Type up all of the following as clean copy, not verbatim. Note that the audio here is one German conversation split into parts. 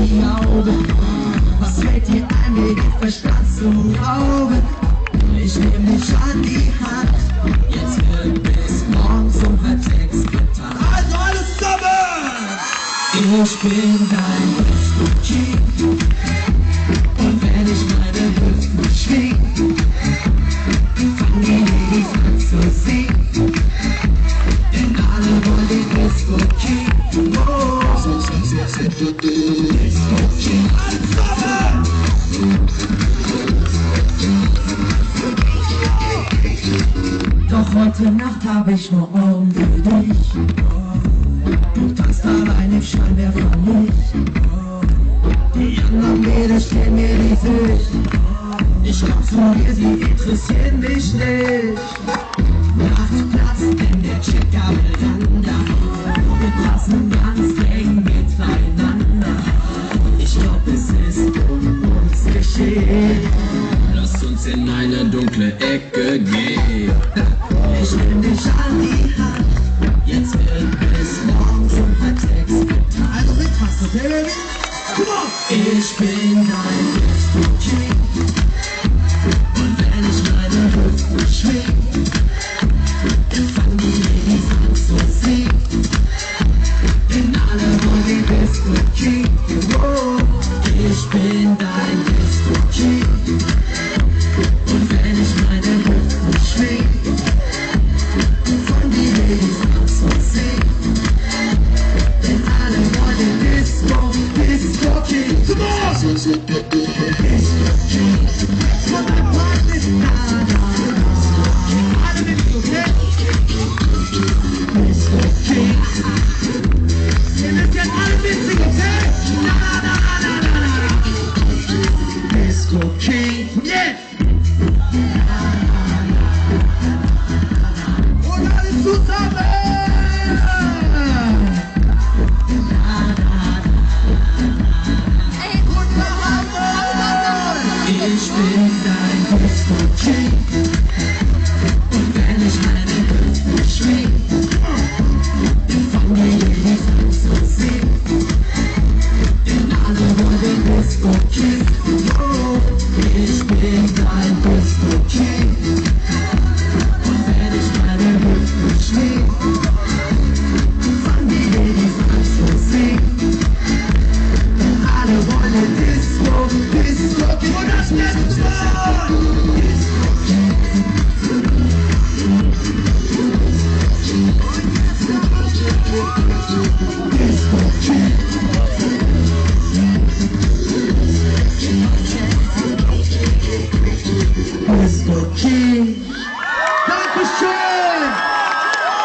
die Augen. Was fällt dir ein, mir den Verstand zu rauben? Ich nehm dich an die Hand, jetzt wird bis morgen zum Vertext getan. Also alles zusammen! Ich bin dein Disco-King, und wenn ich meine Hüften schwing, fangen die Ladies an zu singen, denn alle wollen den Disco-King. Oh, Disco-King, Alles zusammen! doch heute Nacht hab ich nur Augen für dich. Du tanzt allein im Scheinwerferlicht. Die anderen Mädels stehen mir die Sicht. Ich komm zu dir, sie interessieren mich nicht. Nachtplatz in der Chica Veranda. Wir tanzen ganz eng miteinander. Ich glaub, es ist um uns geschehen. Lass uns in eine dunkle Ecke gehen. Ich nehm dich an die Hand, jetzt wird bis morgen zum Vertext getan. Also mitfassen, okay, Baby? Come on! Ich bin dein Disco-King, und wenn ich meine Hüften schwing, fangen die Ladies an zu singen, denn alle wollen den Disco-King. Oh, ich bin dein Disco-King, und wenn ich meine Hüften schwing, fangen die Ladies an zu singen, denn alle wollen den Disco-King. Come on! Disco-King. Von deinem Partner ist alle mit, okay? Disco-King. Ihr müsst jetzt alle mitsingen, okay? Disco-King. Jetzt! Und alle zusammen! Ich bin dein Disco-King, und wenn ich meine Hüften schwing, fangen die Ladies an zu singen, denn alle wollen den Disco-King. Oh, ich bin dein Disco-King, und wenn ich meine Hüften schwing, fangen die Ladies an zu singen, denn alle wollen den Disco-King. Und das letzte Mal! Disco-King. Dankeschön!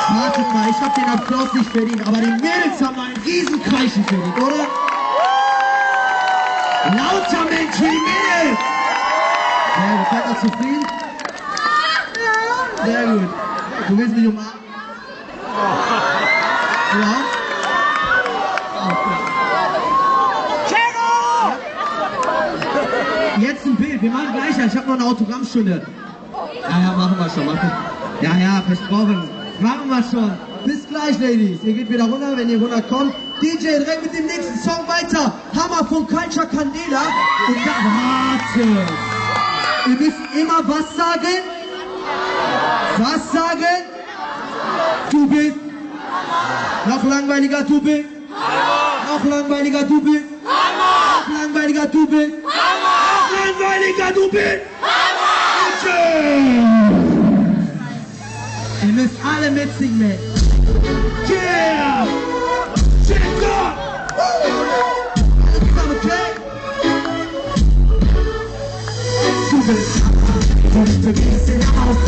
Wartet mal, ich hab den Applaus nicht verdient, aber die Mädels haben einen riesen Kreischen verdient, oder? Lauter Mensch für die Mädels! Sehr gut, seid ihr zufrieden? Sehr gut. Du willst mich umarmen? Ja? Jetzt ein Bild, wir machen gleich, ich habe noch eine Autogrammstunde. Ja, machen wir schon. Ja, versprochen. Machen wir schon. Bis gleich, Ladies. Ihr geht wieder runter, wenn ihr runterkommt. DJ, direkt mit dem nächsten Song weiter. Hammer von Culture Candela. Und da, warte. Ihr müsst immer was sagen? Was sagen? Du bist. Noch langweiliger, du bist. Noch langweiliger, du bist. Noch langweiliger, du bist. Noch langweiliger, du bist. Ihr müsst alle mitsingen. Yeah! Check up! Okay? Du bist und du gehst in auf.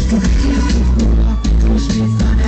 Du